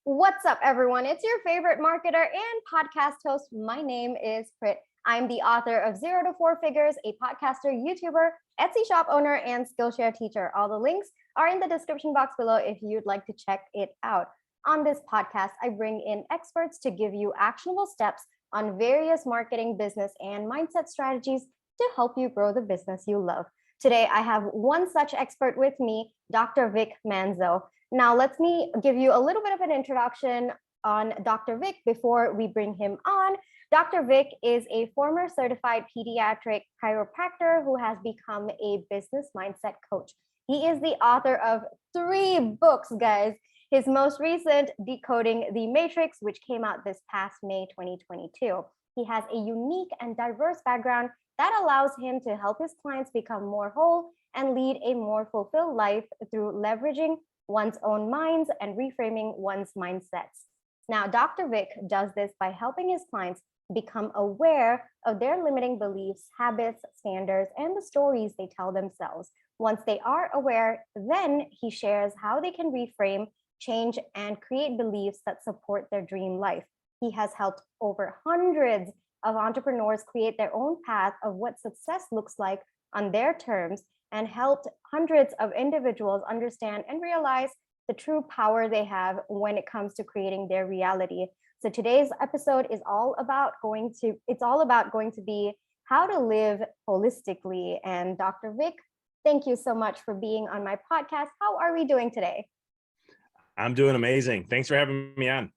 What's up, everyone? It's your favorite marketer and podcast host. My name is Prit. I'm the author of 0 to 4 Figures, a podcaster, YouTuber, Etsy shop owner, and Skillshare Teacher. All the links are in the description box below if you'd like to check it out. On this podcast, I bring in experts to give you actionable steps on various marketing, business, and mindset strategies to help you grow the business you love. Today, I have one such expert with me, Dr. Vic Manzo. Now, let me give you a little bit of an introduction on Dr. Vic before we bring him on. Dr. Vic is a former certified pediatric chiropractor who has become a business mindset coach. He is the author of 3 books, guys. His most recent, Decoding the Matrix, which came out this past May 2022. He has a unique and diverse background that allows him to help his clients become more whole and lead a more fulfilled life through leveraging one's own minds and reframing one's mindsets. Now, Dr. Vic does this by helping his clients become aware of their limiting beliefs, habits, standards, and the stories they tell themselves. Once they are aware, then he shares how they can reframe, change, and create beliefs that support their dream life. He has helped over hundreds of entrepreneurs create their own path of what success looks like on their terms, and helped hundreds of individuals understand and realize the true power they have when it comes to creating their reality. So today's episode is all about going to be how to live holistically. And Dr. Vic, thank you so much for being on my podcast. How are we doing today? I'm doing amazing. Thanks for having me on.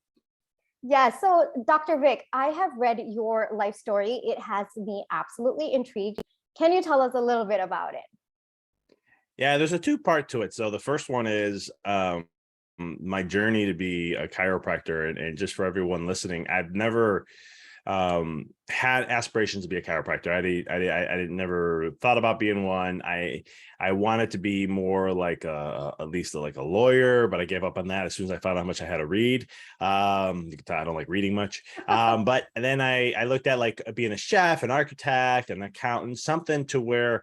Yeah, so Dr. Vic, I have read your life story. It has me absolutely intrigued. Can you tell us a little bit about it? Yeah, there's a 2-part to it. So the first one is my journey to be a chiropractor. And just for everyone listening, I've never had aspirations to be a chiropractor. I never thought about being one. I wanted to be more like at least like a lawyer, but I gave up on that as soon as I found out how much I had to read. You can tell I don't like reading much. But then I looked at like being a chef, an architect, an accountant, something to where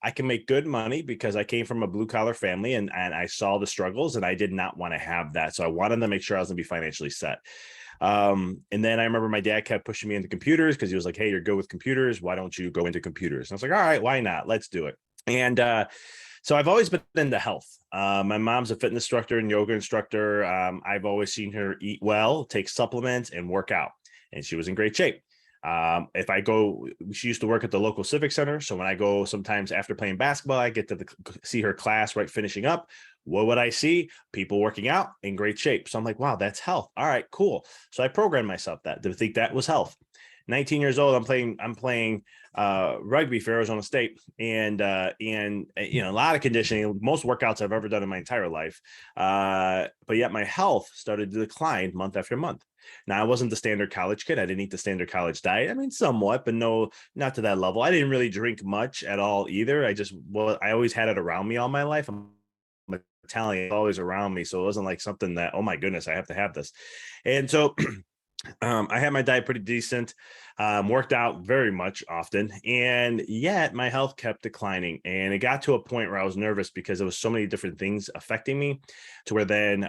I can make good money, because I came from a blue collar family and I saw the struggles, and I did not want to have that. So I wanted to make sure I was gonna be financially set. And then I remember my dad kept pushing me into computers because he was like, hey, you're good with computers. Why don't you go into computers? And I was like, all right, why not? Let's do it. And so I've always been into health. My mom's a fitness instructor and yoga instructor. I've always seen her eat well, take supplements, and work out. And she was in great shape. If I go, she used to work at the local civic center. So when I go sometimes after playing basketball, I get to see her class right finishing up. What would I see? People working out in great shape. So I'm like, wow, that's health. All right, cool. So I programmed myself to think that was health. 19 years old, I'm playing rugby for Arizona State, and you know, a lot of conditioning, most workouts I've ever done in my entire life. But yet my health started to decline month after month. Now, I wasn't the standard college kid. I didn't eat the standard college diet. I mean, somewhat, but no, not to that level. I didn't really drink much at all either. I always had it around me all my life. I'm Italian, always around me. So it wasn't like something that, oh my goodness, I have to have this. And so I had my diet pretty decent, worked out very much often, and yet my health kept declining. And it got to a point where I was nervous because there was so many different things affecting me, to where then,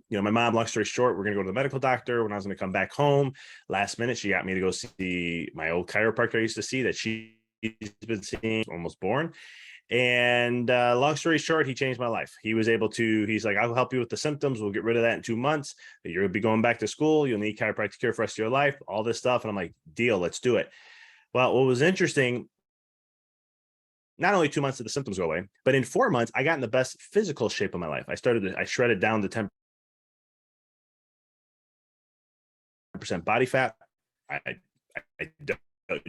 you know, my mom, long story short, we're going to go to the medical doctor. When I was going to come back home, last minute, she got me to go see my old chiropractor I used to see, that she's been seeing almost born. And long story short, he changed my life. He's like, I'll help you with the symptoms. We'll get rid of that in 2 months. You'll be going back to school. You'll need chiropractic care for the rest of your life, all this stuff. And I'm like, deal, let's do it. Well, what was interesting, not only 2 months did the symptoms go away, but in 4 months, I got in the best physical shape of my life. I shredded down to 10% body fat. I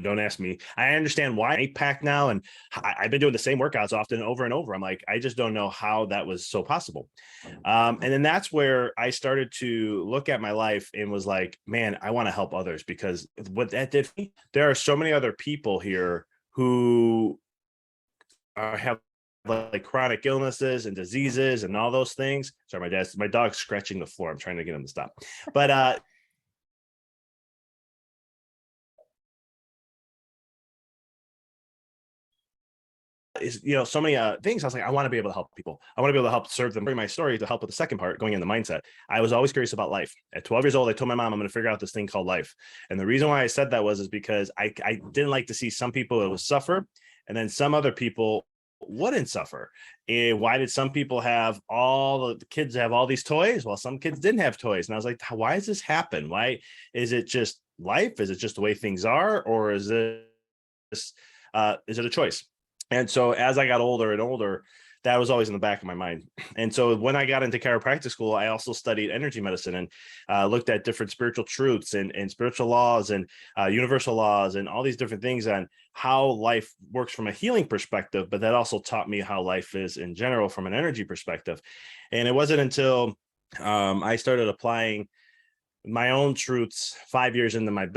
don't ask me. I understand why. 8-pack now, and I've been doing the same workouts often over and over. I'm like, I just don't know how that was so possible. And then that's where I started to look at my life and was like, man, I want to help others, because what that did for me, there are so many other people here who have like chronic illnesses and diseases and all those things. Sorry, my dog's scratching the floor. I'm trying to get him to stop. But so many things. I was like, I want to be able to help people. I want to be able to help serve them. Bring my story to help with the second part, going in the mindset. I was always curious about life. At 12 years old, I told my mom I'm going to figure out this thing called life. And the reason why I said that is because I didn't like to see some people that would suffer, and then some other people wouldn't suffer. And why did some people have the kids have all these toys while some kids didn't have toys? And I was like, why does this happen? Why is it just life? Is it just the way things are, or is it a choice? And so as I got older and older, that was always in the back of my mind. And so when I got into chiropractic school, I also studied energy medicine and looked at different spiritual truths and spiritual laws and universal laws and all these different things on how life works from a healing perspective. But that also taught me how life is in general from an energy perspective. And it wasn't until I started applying my own truths 5 years into my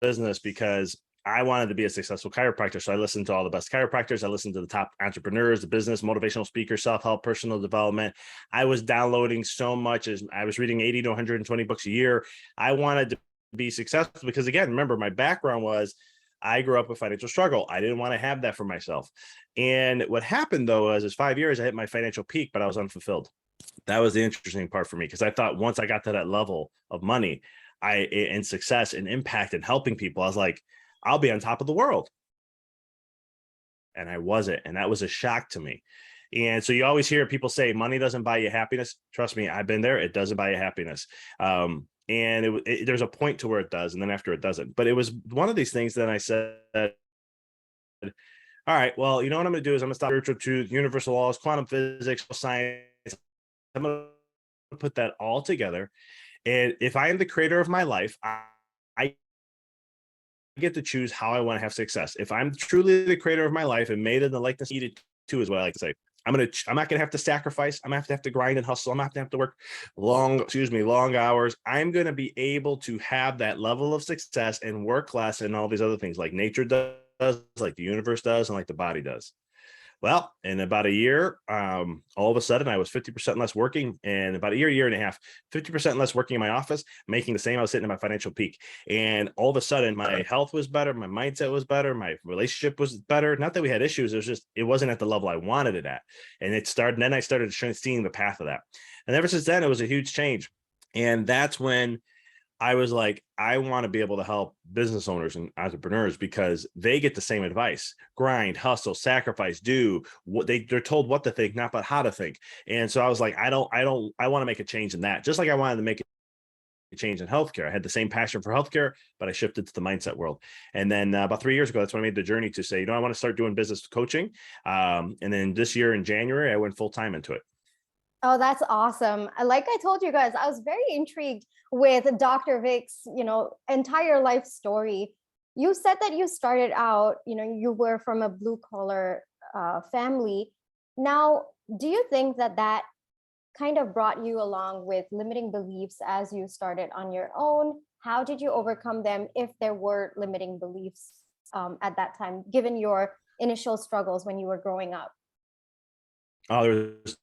business, because I wanted to be a successful chiropractor. So I listened to all the best chiropractors. I listened to the top entrepreneurs, the business, motivational speakers, self-help, personal development. I was downloading so much, as I was reading 80 to 120 books a year. I wanted to be successful because, again, remember, my background was I grew up with financial struggle. I didn't want to have that for myself. And what happened, though, is 5 years, I hit my financial peak, but I was unfulfilled. That was the interesting part for me, because I thought once I got to that level of money, and success and impact and helping people, I was like, I'll be on top of the world. And I wasn't. And that was a shock to me. And so you always hear people say money doesn't buy you happiness. Trust me, I've been there. It doesn't buy you happiness. And there's a point to where it does. And then after it doesn't. But it was one of these things that I said, all right, well, you know what I'm going to do is I'm going to stop spiritual truth, universal laws, quantum physics, science. I'm going to put that all together. And if I am the creator of my life, I get to choose how I want to have success. If I'm truly the creator of my life and made in the likeness needed to, is what I like to say. I'm not gonna have to sacrifice. I'm gonna have to grind and hustle. I'm gonna have to work long hours. I'm gonna be able to have that level of success and work less and all these other things like nature does, like the universe does, and like the body does. Well, in about a year, all of a sudden I was 50% less working, and about a year and a half, 50% less working in my office, making the same. I was sitting at my financial peak. And all of a sudden my health was better. My mindset was better. My relationship was better. Not that we had issues. It wasn't at the level I wanted it at. And then I started seeing the path of that. And ever since then, it was a huge change. And that's when I was like, I want to be able to help business owners and entrepreneurs, because they get the same advice: grind, hustle, sacrifice, do what they're told what to think, not but how to think. And so I was like, I want to make a change in that. Just like I wanted to make a change in healthcare. I had the same passion for healthcare, but I shifted to the mindset world. And then about 3 years ago, that's when I made the journey to say, I want to start doing business coaching. And then this year in January, I went full time into it. Oh, that's awesome. Like I told you guys, I was very intrigued with Dr. Vic's, entire life story. You said that you started out, you were from a blue collar family. Now, do you think that kind of brought you along with limiting beliefs as you started on your own? How did you overcome them, if there were limiting beliefs at that time, given your initial struggles when you were growing up? Oh, there's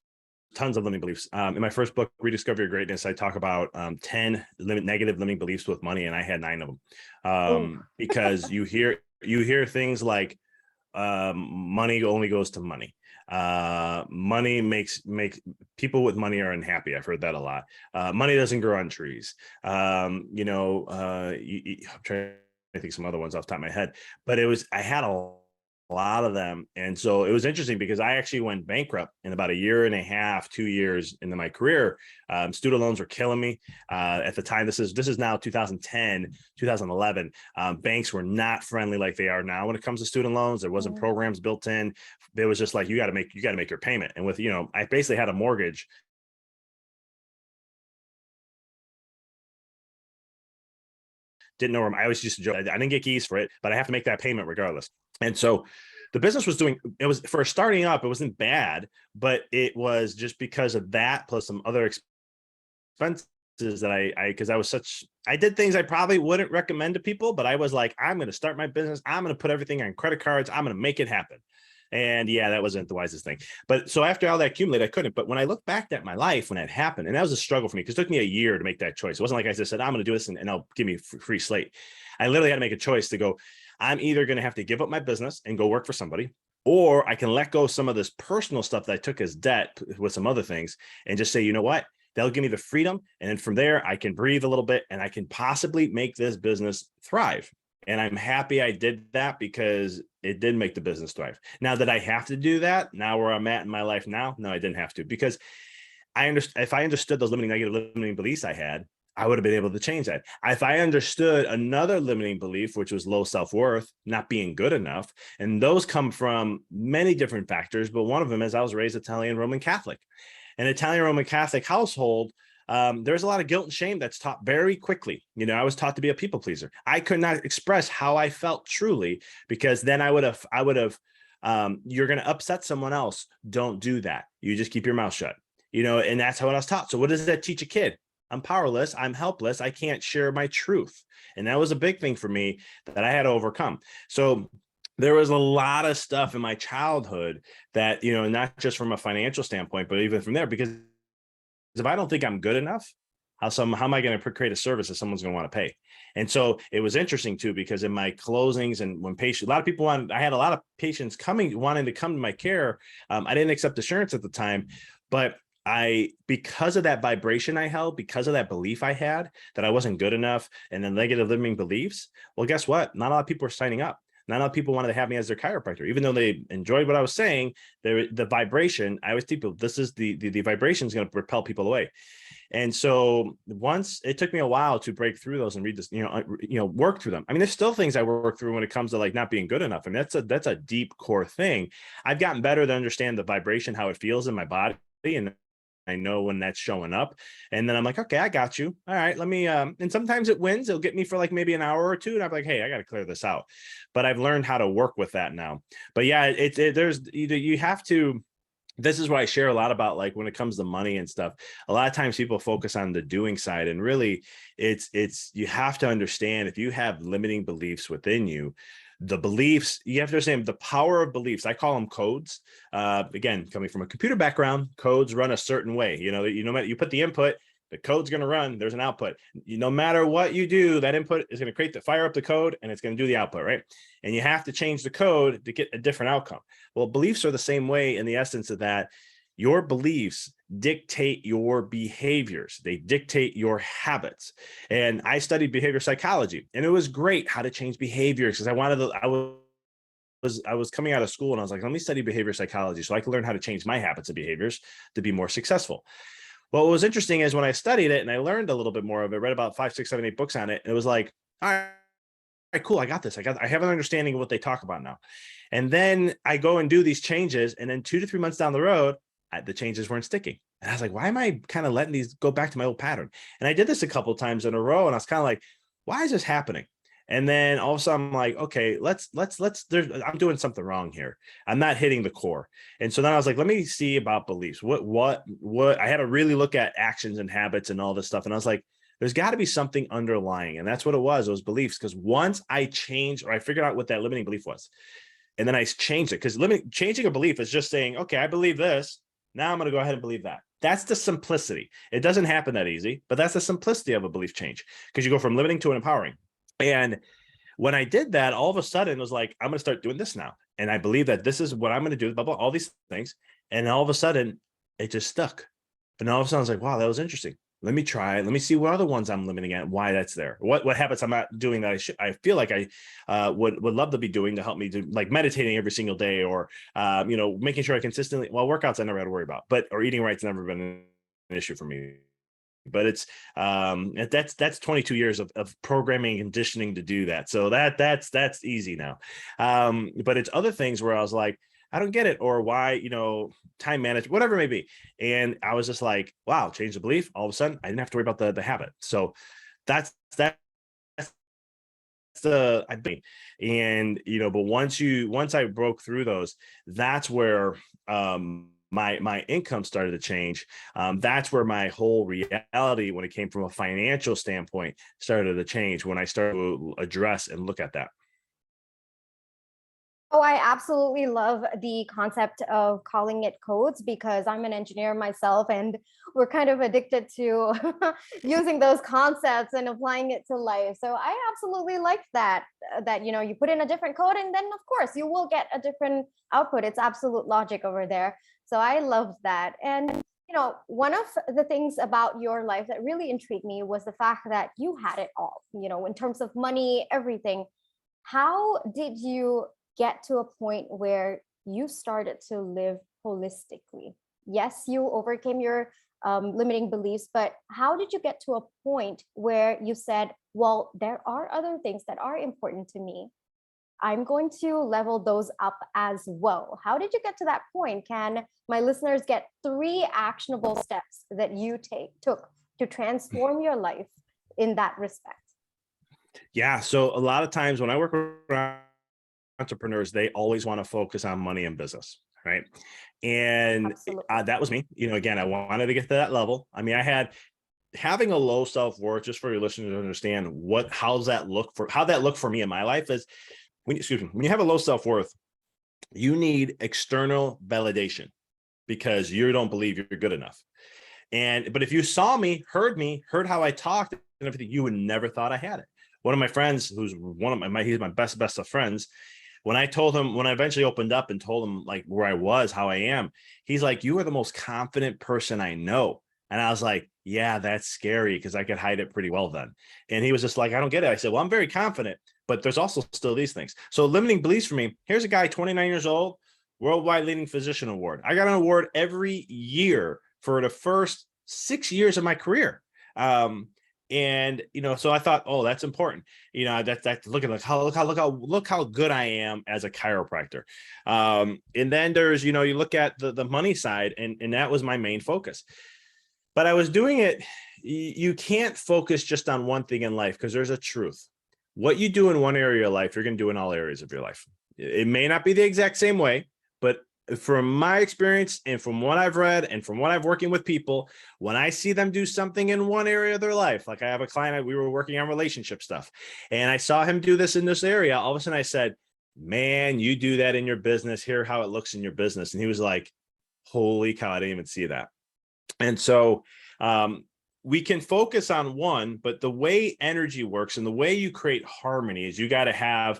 tons of limiting beliefs. In my first book, Rediscover Your Greatness, I talk about 10 negative limiting beliefs with money, and I had 9 of them. Because you hear things like money only goes to money. Money makes people with money are unhappy. I've heard that a lot. Money doesn't grow on trees. I'm trying to think some other ones off the top of my head, but I had a lot of them. And so it was interesting because I actually went bankrupt in about a year and a half, 2 years into my career. Student loans were killing me. At the time, this is now 2010, 2011. Banks were not friendly like they are now when it comes to student loans. There wasn't programs built in. It was just like, you got to make your payment. And with, I basically had a mortgage. Didn't know where I always used to joke. I didn't get keys for it, but I have to make that payment regardless. And so the business it was for starting up, it wasn't bad, but it was just because of that, plus some other expenses that I did things I probably wouldn't recommend to people, but I was like, I'm going to start my business. I'm going to put everything on credit cards. I'm going to make it happen. And yeah, that wasn't the wisest thing. But so after all that accumulated, I couldn't. But when I look back at my life when that happened, and that was a struggle for me, because it took me a year to make that choice. It wasn't like I just said, I'm going to do this and I'll give me a free slate. I literally had to make a choice to go, I'm either going to have to give up my business and go work for somebody, or I can let go of some of this personal stuff that I took as debt with some other things and just say, you know what? That'll give me the freedom. And then from there, I can breathe a little bit and I can possibly make this business thrive. And I'm happy I did that because it did make the business thrive. Now that I have to do that, now where I'm at in my life now, no, I didn't have to, because I understand, if I understood those negative limiting beliefs I had, I would have been able to change that. If I understood another limiting belief, which was low self-worth, not being good enough, and those come from many different factors, but one of them is I was raised Italian Roman Catholic. An Italian Roman Catholic household, there's a lot of guilt and shame that's taught very quickly. You know, I was taught to be a people pleaser. I could not express how I felt truly, because then I would have, you're going to upset someone else. Don't do that. You just keep your mouth shut, you know, and that's how I was taught. So what does that teach a kid? I'm powerless. I'm helpless. I can't share my truth. And that was a big thing for me that I had to overcome. So there was a lot of stuff in my childhood that, you know, not just from a financial standpoint, but even from there, because if I don't think I'm good enough, how am I going to create a service that someone's going to want to pay? And so it was interesting too, because in my closings and when patients, a lot of people I had a lot of patients wanting to come to my care. I didn't accept insurance at the time, but because of that vibration I held, because of that belief I had that I wasn't good enough and the negative limiting beliefs, well, guess what? Not a lot of people are signing up. Not a lot of people wanted to have me as their chiropractor, even though they enjoyed what I was saying. The vibration, I always tell people, this is the vibration is going to repel people away. And so once it took me a while to break through those and read this, work through them. I mean, there's still things I work through when it comes to like not being good enough. I mean, that's a deep core thing. I've gotten better to understand the vibration, how it feels in my body, and I know when that's showing up. And then I'm like, okay, I got you. All right, let me, and sometimes it wins. It'll get me for like maybe an hour or two. And I'm like, hey, I got to clear this out. But I've learned how to work with that now. But yeah, you have to, this is why I share a lot about, like, when it comes to money and stuff, a lot of times people focus on the doing side, and really you have to understand, if you have limiting beliefs within you, the beliefs, you have to understand the power of beliefs. I call them codes. Again, coming from a computer background, codes run a certain way. No matter, you put the input, the code's going to run, there's an output. No matter what you do, that input is going to fire up the code, and it's going to do the output, right? And you have to change the code to get a different outcome. Well, beliefs are the same way, in the essence of that. Your beliefs dictate your behaviors. They dictate your habits. And I studied behavior psychology, and it was great how to change behaviors, because I was coming out of school and I was like, let me study behavior psychology so I can learn how to change my habits and behaviors to be more successful. Well, what was interesting is when I studied it and I learned a little bit more of it, read about 5, 6, 7, 8 books on it, and it was like, all right, cool, I got this. I have an understanding of what they talk about now. And then I go and do these changes, and then 2 to 3 months down the road, the changes weren't sticking. And I was like, why am I kind of letting these go back to my old pattern? And I did this a couple of times in a row, and I was kind of like, why is this happening? And then all of a sudden I'm like, okay, I'm doing something wrong here. I'm not hitting the core. And so then I was like, let me see about beliefs. What I had to really look at actions and habits and all this stuff. And I was like, there's got to be something underlying. And that's what it was, those beliefs. Because once I changed, or I figured out what that limiting belief was, and then I changed it, because changing a belief is just saying, okay, I believe this. Now I'm going to go ahead and believe that. That's the simplicity. It doesn't happen that easy, but that's the simplicity of a belief change, because you go from limiting to an empowering. And when I did that, all of a sudden it was like, I'm going to start doing this now. And I believe that this is what I'm going to do, blah, blah, all these things. And all of a sudden it just stuck. And all of a sudden I was like, wow, that was interesting. Let me try. Let me see what other ones I'm limiting at, why that's there. What habits I'm not doing that I feel like I would love to be doing to help me do, like meditating every single day, or making sure I consistently, well, workouts I never had to worry about, or eating right's never been an issue for me. But it's that's 22 years of programming and conditioning to do that. So that's easy now. But it's other things where I was like, I don't get it, or why, time management, whatever it may be. And I was just like, wow, change the belief. All of a sudden, I didn't have to worry about the habit. So that's the, I think. And, but once I broke through those, that's where, my income started to change. That's where my whole reality, when it came from a financial standpoint, started to change, when I started to address and look at that. Oh, I absolutely love the concept of calling it codes because I'm an engineer myself and we're kind of addicted to using those concepts and applying it to life. So I absolutely like that you put in a different code and then of course you will get a different output. It's absolute logic over there. So I love that. And one of the things about your life that really intrigued me was the fact that you had it all, in terms of money, everything. How did you get to a point where you started to live holistically? Yes, you overcame your limiting beliefs, but how did you get to a point where you said, well, there are other things that are important to me? I'm going to level those up as well. How did you get to that point? Can my listeners get 3 actionable steps that you took to transform your life in that respect? Yeah. So a lot of times when I work with entrepreneurs, they always want to focus on money and business, right? And Absolutely. that was me. Again, I wanted to get to that level. I mean, I had having a low self-worth, just for your listeners to understand how that looked for me in my life is when you have a low self-worth, you need external validation because you don't believe you're good enough. But if you saw me, heard how I talked and everything, you would never thought I had it. One of my friends, who's he's my best of friends. When I eventually opened up and told him like where I was, how I am, he's like, "You are the most confident person I know." And I was like, "Yeah, that's scary because I could hide it pretty well then." And he was just like, "I don't get it." I said, "Well, I'm very confident, but there's also still these things." So limiting beliefs for me, here's a guy, 29 years old, worldwide leading physician award. I got an award every year for the first 6 years of my career. And so I thought, oh, that's important. That look how good I am as a chiropractor. And then there's, you look at the money side, and that was my main focus. But I was doing it. You can't focus just on one thing in life because there's a truth. What you do in one area of your life, you're going to do in all areas of your life. It may not be the exact same way, but from my experience and from what I've read and from what I've working with people, when I see them do something in one area of their life, like I have a client, we were working on relationship stuff, and I saw him do this in this area. All of a sudden I said, "Man, you do that in your business. Hear how it looks in your business." And he was like, "Holy cow, I didn't even see that." And so we can focus on one, but the way energy works and the way you create harmony is you got to have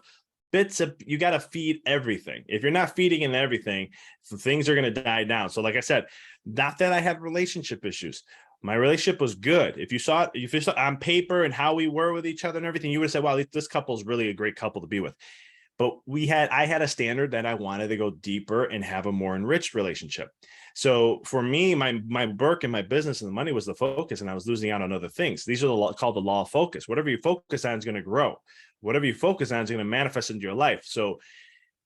you got to feed everything. If you're not feeding in everything, things are going to die down. So like I said, not that I had relationship issues. My relationship was good. If you saw on paper and how we were with each other and everything, you would have said, wow, this couple is really a great couple to be with. But I had a standard that I wanted to go deeper and have a more enriched relationship. So for me, my work and my business and the money was the focus, and I was losing out on other things. These are called the law of focus. Whatever you focus on is going to grow. Whatever you focus on is going to manifest into your life. So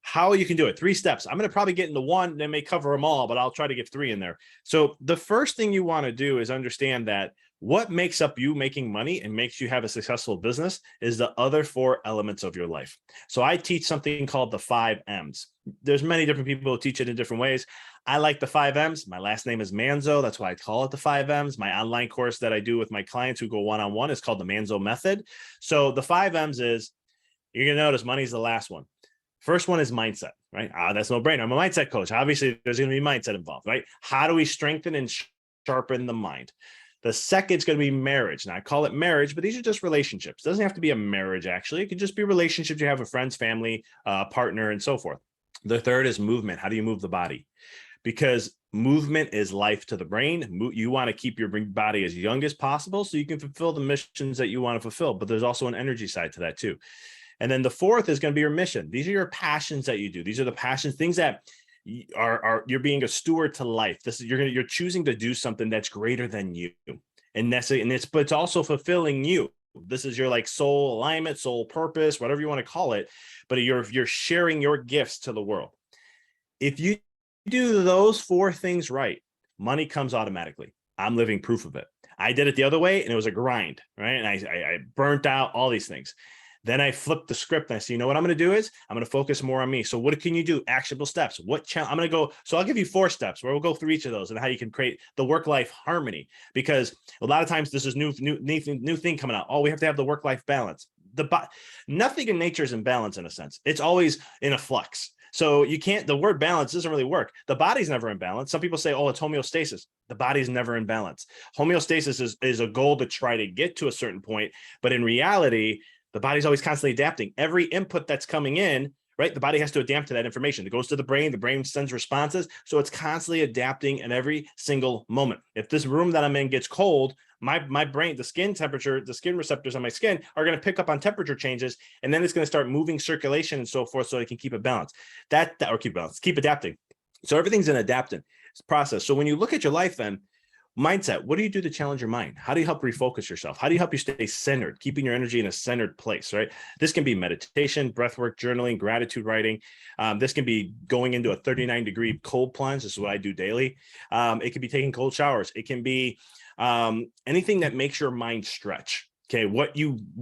how you can do it, 3 steps. I'm going to probably get into one that may cover them all, but I'll try to get 3 in there. So the first thing you want to do is understand that what makes up you making money and makes you have a successful business is the other 4 elements of your life. So I teach something called the 5 M's. There's many different people who teach it in different ways. I like the 5 M's. My last name is Manzo. That's why I call it the 5 M's. My online course that I do with my clients who go one-on-one is called the Manzo Method. So the 5 M's is, you're going to notice money's the last one. First one is mindset, right? That's no brainer. I'm a mindset coach. Obviously, there's going to be mindset involved, right? How do we strengthen and sharpen the mind? The second is going to be marriage. Now, I call it marriage, but these are just relationships. It doesn't have to be a marriage, actually. It could just be relationships you have with friends, family, partner, and so forth. The third is movement. How do you move the body? Because movement is life to the brain. You want to keep your body as young as possible so you can fulfill the missions that you want to fulfill. But there's also an energy side to that, too. And then the fourth is going to be your mission. These are your passions that you do. These are the passions, things that you're being a steward to life. You're choosing to do something that's greater than you, but it's also fulfilling you. This is your like soul alignment, soul purpose, whatever you want to call it. But you're sharing your gifts to the world. If you do those 4 things right, money comes automatically. I'm living proof of it. I did it the other way, and it was a grind, right? And I burnt out all these things. Then I flipped the script and I say, you know what I'm going to do is I'm going to focus more on me. So what can you do? Actionable steps. I'm going to go. So I'll give you 4 steps where we'll go through each of those and how you can create the work-life harmony. Because a lot of times this is new thing coming out. Oh, we have to have the work-life balance. Nothing in nature is in balance in a sense. It's always in a flux. So you can't, the word balance doesn't really work. The body's never in balance. Some people say, oh, it's homeostasis. The body's never in balance. Homeostasis is a goal to try to get to a certain point. But in reality, the body's always constantly adapting. Every input that's coming in, right? The body has to adapt to that information. It goes to the brain sends responses. So it's constantly adapting at every single moment. If this room that I'm in gets cold, my brain, the skin temperature, the skin receptors on my skin are going to pick up on temperature changes, and then it's going to start moving circulation and so forth, so it can keep it balanced. Keep adapting. So everything's an adapting process. So when you look at your life, then mindset, what do you do to challenge your mind? How do you help refocus yourself? How do you help you stay centered, keeping your energy in a centered place, right? This can be meditation, breathwork, journaling, gratitude writing. This can be going into a 39-degree cold plunge. This is what I do daily. It can be taking cold showers. It can be anything that makes your mind stretch. Okay.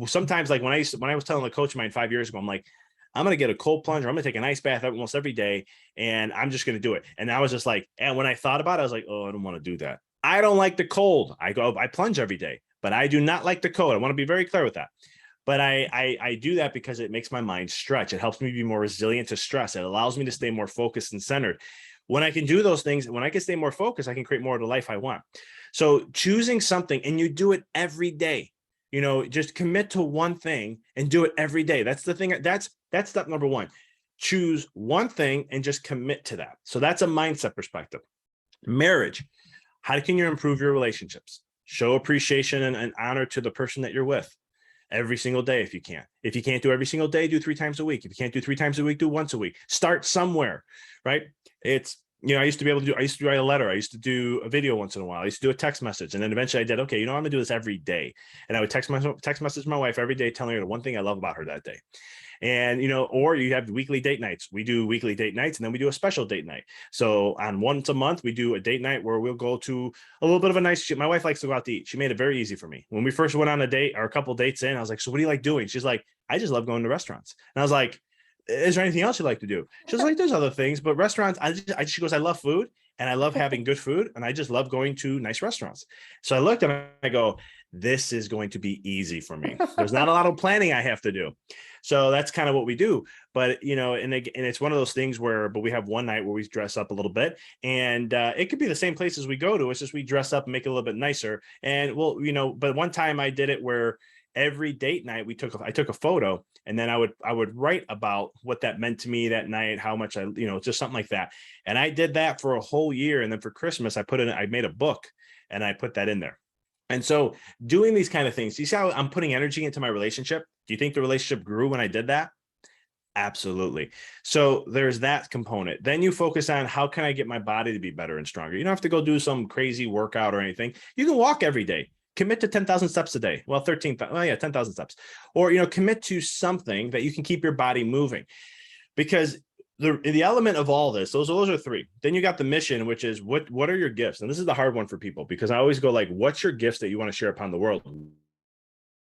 Sometimes, like when I was telling a coach of mine 5 years ago, I'm like, I'm going to get a cold plunge, or I'm going to take an ice bath almost every day, and I'm just going to do it. And I was just like, and when I thought about it, I was like, oh, I don't want to do that. I don't like the cold. I plunge every day, but I do not like the cold. I want to be very clear with that. But I do that because it makes my mind stretch. It helps me be more resilient to stress. It allows me to stay more focused and centered. When I can do those things, when I can stay more focused, I can create more of the life I want. So choosing something, and you do it every day, just commit to one thing and do it every day. That's the thing. That's step number one. Choose one thing and just commit to that. So that's a mindset perspective. Marriage. How can you improve your relationships? Show appreciation and honor to the person that you're with every single day if you can. If you can't do every single day, do 3 times a week. If you can't do 3 times a week, do once a week. Start somewhere, right? I used to write a letter. I used to do a video once in a while. I used to do a text message. And then eventually I did, okay, I'm going to do this every day. And I would text message my wife every day, telling her the one thing I love about her that day. And, or you have weekly date nights. We do weekly date nights, and then we do a special date night. So on once a month, we do a date night where we'll go to a little bit of a nice, my wife likes to go out to eat. She made it very easy for me. When we first went on a date, or a couple dates in, I was like, so what do you like doing? She's like, I just love going to restaurants. And I was like, is there anything else you'd like to do? She's like, there's other things, but restaurants, she goes, I love food, and I love having good food, and I just love going to nice restaurants. So I looked and I go, this is going to be easy for me. There's not a lot of planning I have to do. So that's kind of what we do. But, and it's one of those things but we have one night where we dress up a little bit, and it could be the same places we go to. It's just we dress up and make it a little bit nicer. And but one time I did it where every date night I took a photo, and then I would write about what that meant to me that night, how much just something like that. And I did that for a whole year. And then for Christmas, I made a book, and I put that in there. And so doing these kind of things, you see how I'm putting energy into my relationship? Do you think the relationship grew when I did that? Absolutely. So there's that component. Then you focus on, how can I get my body to be better and stronger? You don't have to go do some crazy workout or anything. You can walk every day. Commit to 10,000 steps a day. Well, 10,000 steps. Or, commit to something that you can keep your body moving. Because the element of all this, those are 3. Then you got the mission, which is what are your gifts? And this is the hard one for people, because I always go like, what's your gifts that you want to share upon the world?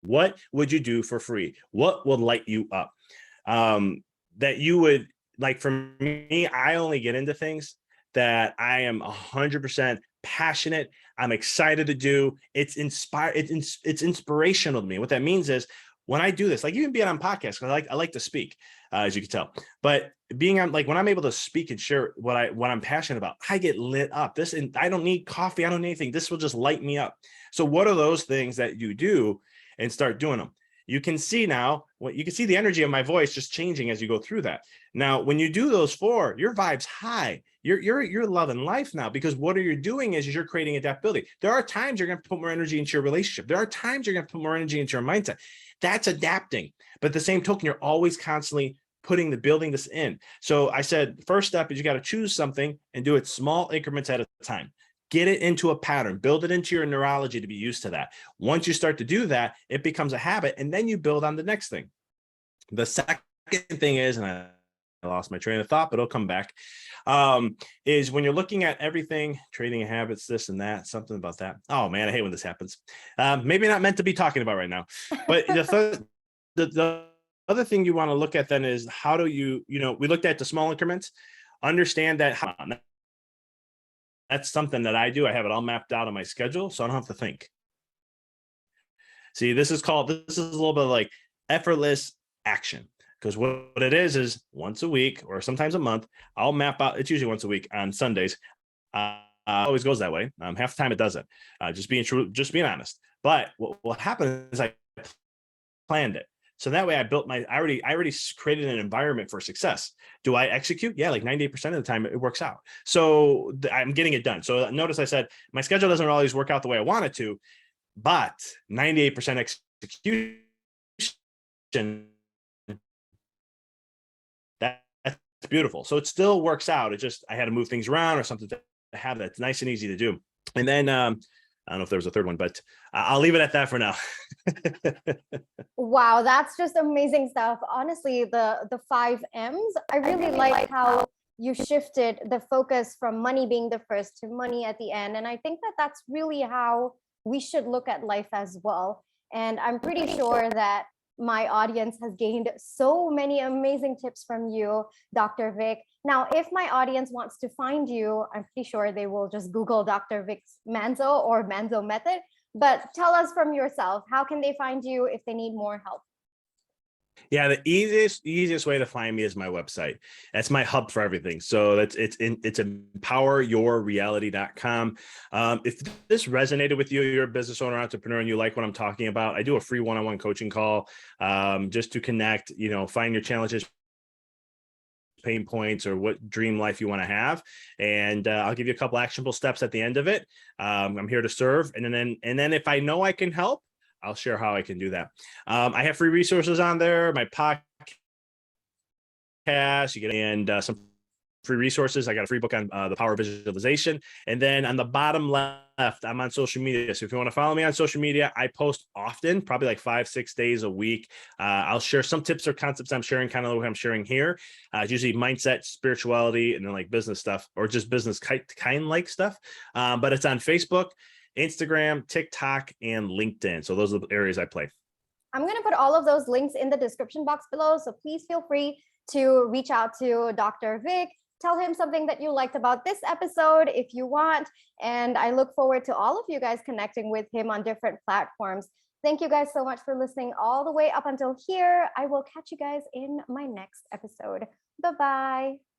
What would you do for free? What will light you up? That you would like. For me, I only get into things that I am 100% passionate. I'm excited to do. It's inspirational to me. What that means is, when I do this, like even being on podcasts, I like to speak, as you can tell, but being on, like, when I'm able to speak and share what I'm passionate about, I get lit up. And I don't need coffee. I don't need anything. This will just light me up. So what are those things that you do, and start doing them? You can see now, you can see the energy of my voice just changing as you go through that. Now, when you do those 4, your vibe's high. You're loving life now, because what are you doing is you're creating adaptability. There are times you're going to put more energy into your relationship. There are times you're going to put more energy into your mindset. That's adapting. But at the same token, you're always constantly building this in. So I said, first step is you got to choose something and do it small increments at a time. Get it into a pattern, build it into your neurology to be used to that. Once you start to do that, it becomes a habit, and then you build on the next thing. The second thing is, and I lost my train of thought, but it'll come back, is when you're looking at everything, trading habits, this and that, something about that. Oh man, I hate when this happens. Maybe not meant to be talking about right now, but the other thing you want to look at then is, how do we looked at the small increments, understand that that's something that I do. I have it all mapped out on my schedule, so I don't have to think. See, this is a little bit like effortless action. Because what it is once a week or sometimes a month, I'll map out, it's usually once a week on Sundays. Always goes that way. Half the time it doesn't. Just being true, just being honest. But what happened is I planned it. So that way I already created an environment for success. Do I execute? Yeah, like 98% of the time it works out. So I'm getting it done. So notice I said my schedule doesn't always work out the way I want it to, but 98% execution, that's beautiful. So it still works out. It just, I had to move things around or something to have that's nice and easy to do. And then I don't know if there was a third one, but I'll leave it at that for now. Wow, that's just amazing stuff. Honestly, the 5 M's, I really like how you shifted the focus from money being the first to money at the end. And I think that that's really how we should look at life as well. And I'm pretty sure that my audience has gained so many amazing tips from you, Dr. Vic. Now, if my audience wants to find you, I'm pretty sure they will just Google Dr. Vic Manzo or Manzo Method. But tell us from yourself, how can they find you if they need more help? Yeah, the easiest way to find me is my website. That's my hub for everything. So it's empoweryourreality.com. If this resonated with you, you're a business owner, entrepreneur, and you like what I'm talking about, I do a free one-on-one coaching call just to connect, find your challenges, pain points, or what dream life you want to have. And I'll give you a couple actionable steps at the end of it. I'm here to serve. And then if I know I can help, I'll share how I can do that. I have free resources on there, my podcast, you get, and some free resources. I got a free book on the power of visualization. And then on the bottom left, I'm on social media. So if you want to follow me on social media, I post often, probably like 5-6 days a week. I'll share some tips or concepts I'm sharing, kind of what I'm sharing here. It's usually mindset, spirituality, and then like business stuff, or just business kind like stuff. But it's on Facebook, Instagram, TikTok, and LinkedIn. So those are the areas I play. I'm going to put all of those links in the description box below. So please feel free to reach out to Dr. Vic. Tell him something that you liked about this episode if you want. And I look forward to all of you guys connecting with him on different platforms. Thank you guys so much for listening all the way up until here. I will catch you guys in my next episode. Bye-bye.